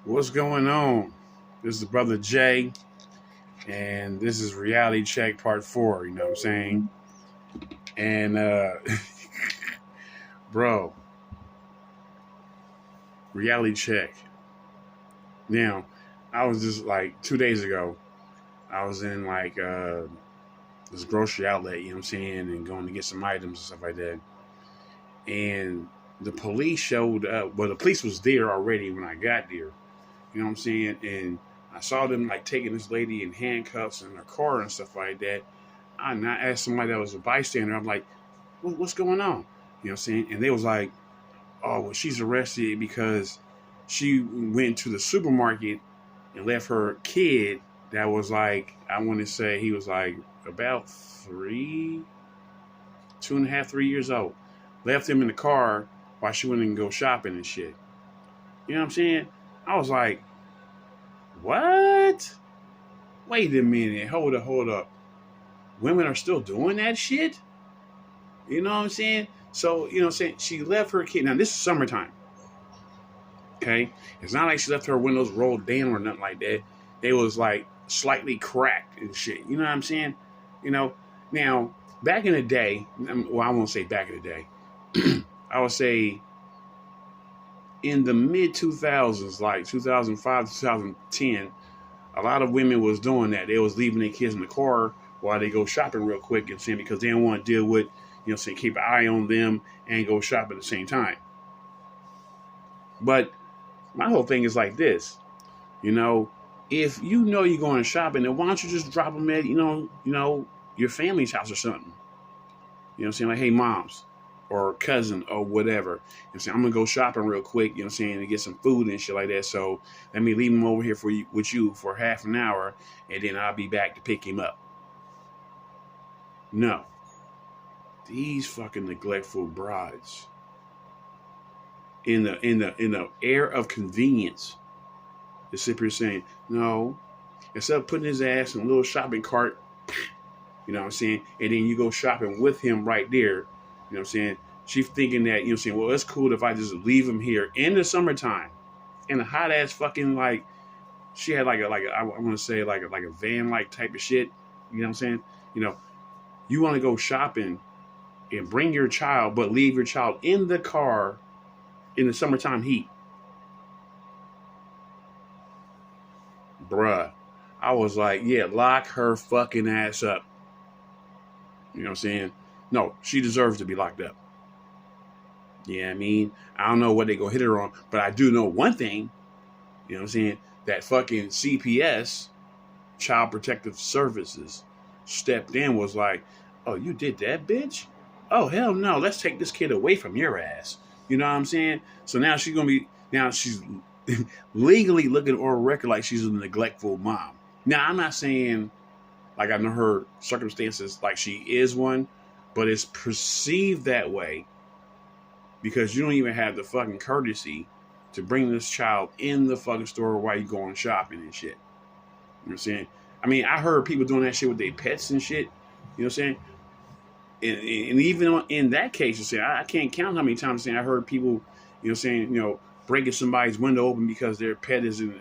What's going on? This is Brother Jay, and this is Reality Check Part 4, you know what I'm saying? And, bro, Reality Check. Now, I was just like 2 days ago, I was in this grocery outlet, you know what I'm saying, and going to get some items and stuff like that. And the police showed up. Well, the police was there already when I got there, you know what I'm saying? And I saw them like taking this lady in handcuffs in her car and stuff like that. I asked somebody that was a bystander. I'm like, what's going on? You know what I'm saying? And they was like, oh, well, she's arrested because she went to the supermarket and left her kid that was like, I want to say he was like about 2.5, 3 years old. Left him in the car while she went and go shopping and shit. You know what I'm saying? I was like, what? Wait a minute. Hold up. Women are still doing that shit? You know what I'm saying? So, you know what I'm saying? She left her kid. Now, this is summertime. Okay? It's not like she left her windows rolled down or nothing like that. They was like slightly cracked and shit. You know what I'm saying? You know? Now, back in the day, well, I won't say back in the day. I would say in the mid 2000s, like 2005, 2010, a lot of women was doing that. They was leaving their kids in the car while they go shopping real quick and saying because they don't want to deal with, you know, saying keep an eye on them and go shop at the same time. But my whole thing is like this, you know, if you know you're going shopping, then why don't you just drop them at, your family's house or something? You know what I'm saying? Like, hey, moms or cousin or whatever. You know what I'm saying? I'm going to go shopping real quick, you know what I'm saying, to get some food and shit like that. So let me leave him over here with you for half an hour, and then I'll be back to pick him up. No. These fucking neglectful brides. In the air of convenience, the sit here saying, no, instead of putting his ass in a little shopping cart, you know what I'm saying, and then you go shopping with him right there, you know what I'm saying, she's thinking that, you know what I'm saying, well, it's cool if I just leave him here in the summertime, in a hot ass fucking, like, she had I want to say like a van like type of shit, you know what I'm saying, you know, you want to go shopping and bring your child, but leave your child in the car in the summertime heat. Bruh. I was like, yeah, lock her fucking ass up. You know what I'm saying? No, she deserves to be locked up. Yeah, I mean, I don't know what they gonna hit her on, but I do know one thing. You know what I'm saying? That fucking CPS, Child Protective Services, stepped in, was like, oh, you did that, bitch? Oh, hell no. Let's take this kid away from your ass. You know what I'm saying? So now she's legally looking on a record like she's a neglectful mom. Now, I'm not saying like I know her circumstances like she is one, but it's perceived that way because you don't even have the fucking courtesy to bring this child in the fucking store while you going shopping and shit. You know what I'm saying? I mean, I heard people doing that shit with their pets and shit. You know what I'm saying? And even in that case, you say I can't count how many times I heard people, you know what I'm saying, breaking somebody's window open because their pet is in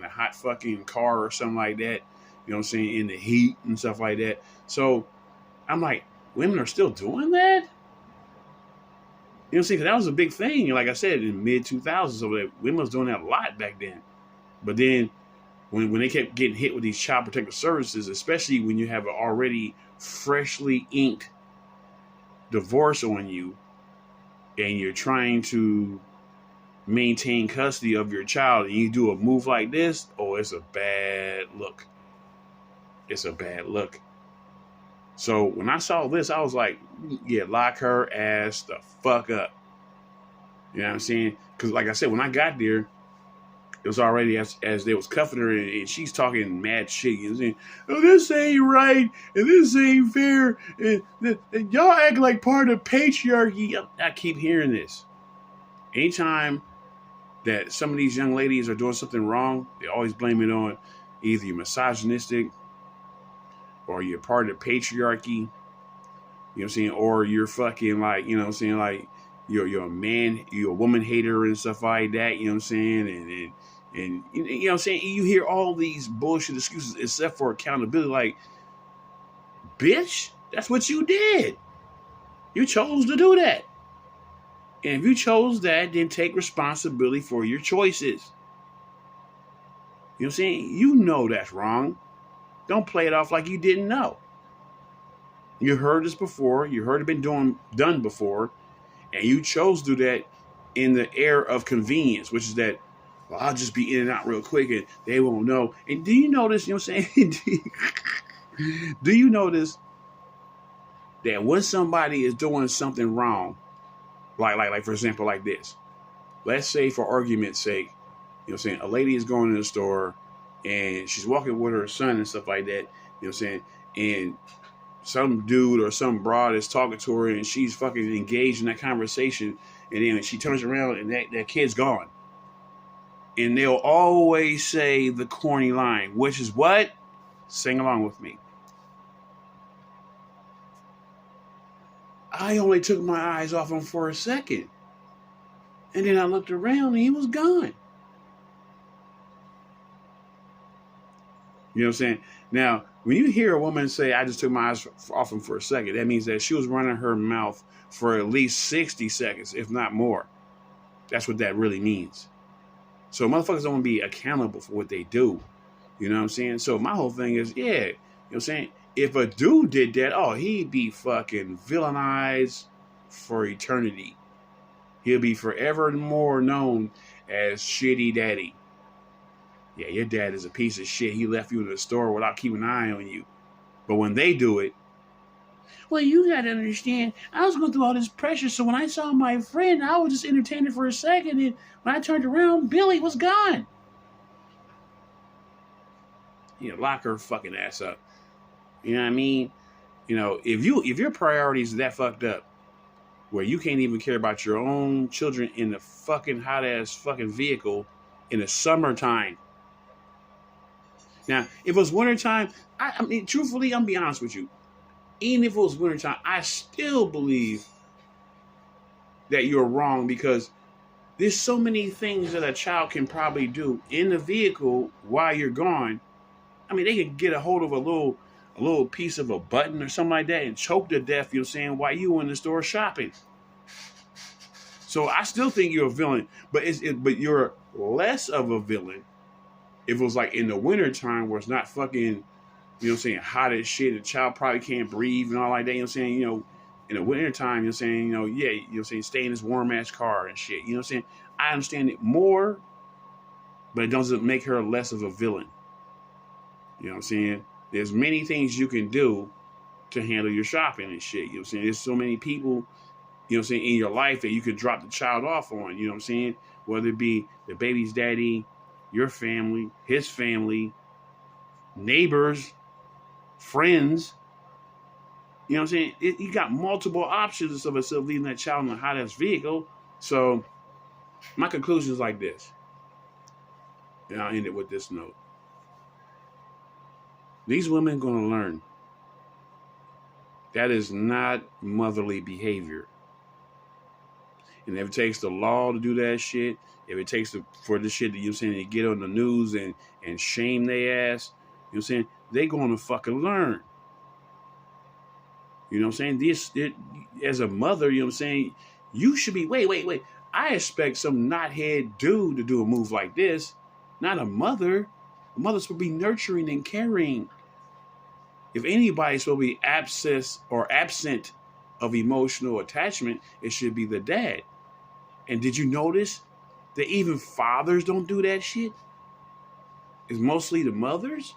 a hot fucking car or something like that. You know what I'm saying? In the heat and stuff like that. So I'm like, women are still doing that? You know what I'm saying? 'Cause that was a big thing. Like I said, in mid 2000s, so that women was doing that a lot back then. But then when they kept getting hit with these child protective services, especially when you have an already freshly inked divorce on you and you're trying to maintain custody of your child and you do a move like this, oh, it's a bad look. It's a bad look. So when I saw this, I was like, yeah, lock her ass the fuck up. You know what I'm saying? Because like I said, when I got there, it was already as they was cuffing her and she's talking mad shit. You know what I'm saying? Oh, this ain't right and this ain't fair and y'all act like part of patriarchy. I keep hearing this. Anytime that some of these young ladies are doing something wrong, they always blame it on either you're misogynistic or you're part of patriarchy, you know what I'm saying, or you're fucking like, you know what I'm saying, like you're a man, you're a woman hater and stuff like that, you know what I'm saying, and And you know what I'm saying? You hear all these bullshit excuses except for accountability. Like, bitch, that's what you did. You chose to do that. And if you chose that, then take responsibility for your choices. You know what I'm saying? You know that's wrong. Don't play it off like you didn't know. You heard this before. You heard it been done before. And you chose to do that in the era of convenience, which is that, well, I'll just be in and out real quick and they won't know. And do you notice, you know what I'm saying? Do you notice that when somebody is doing something wrong, like for example, like this, let's say for argument's sake, you know what I'm saying, a lady is going to the store and she's walking with her son and stuff like that, you know what I'm saying, and some dude or some broad is talking to her and she's fucking engaged in that conversation, and then she turns around and that kid's gone. And they'll always say the corny line, which is what? Sing along with me. I only took my eyes off him for a second. And then I looked around and he was gone. You know what I'm saying? Now, when you hear a woman say, I just took my eyes off him for a second, that means that she was running her mouth for at least 60 seconds, if not more. That's what that really means. So motherfuckers don't want to be accountable for what they do. You know what I'm saying? So my whole thing is, yeah, you know what I'm saying? If a dude did that, oh, he'd be fucking villainized for eternity. He'll be forever more known as Shitty Daddy. Yeah, your dad is a piece of shit. He left you in the store without keeping an eye on you. But when they do it, well, you got to understand, I was going through all this pressure, so when I saw my friend, I was just entertaining for a second, and when I turned around, Billy was gone. You know, lock her fucking ass up. You know what I mean? You know, if your priorities are that fucked up, where you can't even care about your own children in the fucking hot ass fucking vehicle in the summertime. Now, if it was wintertime, I mean, truthfully, I'm be honest with you. Even if it was wintertime, I still believe that you're wrong, because there's so many things that a child can probably do in the vehicle while you're gone. I mean, they can get a hold of a little piece of a button or something like that and choke to death, you know what I'm saying, while you in the store shopping. So I still think you're a villain, but but you're less of a villain if it was like in the wintertime where it's not fucking, you know what I'm saying, hot as shit, the child probably can't breathe and all like that, you know what I'm saying, you know, in the wintertime, you know what I'm saying, you know, yeah, you know what I'm saying, stay in this warm ass car and shit, you know what I'm saying. I understand it more, but it doesn't make her less of a villain. You know what I'm saying? There's many things you can do to handle your shopping and shit. You know what I'm saying? There's so many people, you know what I'm saying, in your life that you could drop the child off on, you know what I'm saying? Whether it be the baby's daddy, your family, his family, neighbors, friends. You know what I'm saying? You got multiple options of itself leaving that child in a hot ass vehicle. So my conclusion is like this. And I'll end it with this note. These women are going to learn that is not motherly behavior. And if it takes the law to do that shit, if it takes for this shit that you're saying to get on the news and shame their ass, you know what I'm saying, they're going to fucking learn. You know what I'm saying? As a mother, you know what I'm saying, you should be, wait. I expect some knothead dude to do a move like this, not a mother. A mother's supposed to be nurturing and caring. If anybody's supposed to be absent of emotional attachment, it should be the dad. And did you notice that even fathers don't do that shit? It's mostly the mothers?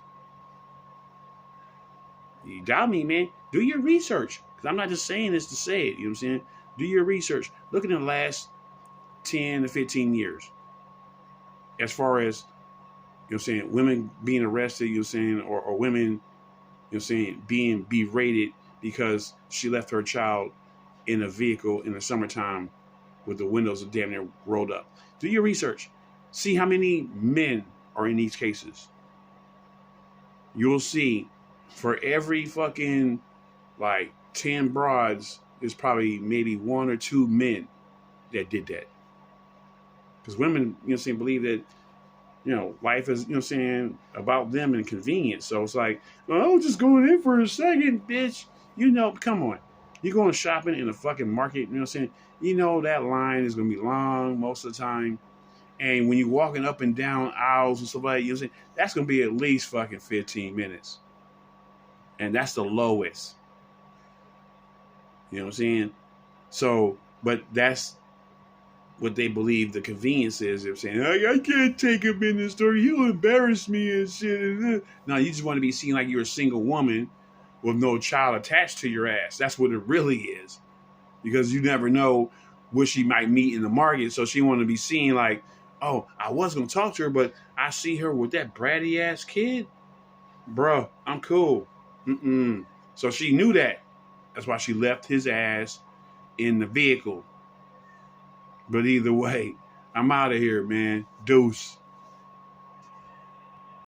You got me, man. Do your research. Because I'm not just saying this to say it. You know what I'm saying? Do your research. Look at the last 10 to 15 years. As far as, you know what I'm saying, women being arrested, you know what I'm saying, or women, you know what I'm saying, being berated because she left her child in a vehicle in the summertime with the windows damn near rolled up. Do your research. See how many men are in these cases. You'll see for every fucking like 10 broads, there's probably maybe 1 or 2 men that did that. Because women, you know what I'm saying, believe that life is, saying, about them and convenience. So it's like, well, I was just going in for a second, bitch. Come on. You're going shopping in a fucking market, saying? That line is going to be long most of the time. And when you're walking up and down aisles and stuff like that, saying? That's going to be at least fucking 15 minutes. And that's the lowest. You know what I'm saying? So, but that's what they believe the convenience is. They're saying, I can't take him in the store. He'll embarrass me and shit. No, you just want to be seen like you're a single woman with no child attached to your ass. That's what it really is. Because you never know what she might meet in the market. So she wanted to be seen like, oh, I was going to talk to her, but I see her with that bratty ass kid. Bruh, I'm cool. So she knew that. That's why she left his ass in the vehicle. But either way, I'm out of here, man. Deuce.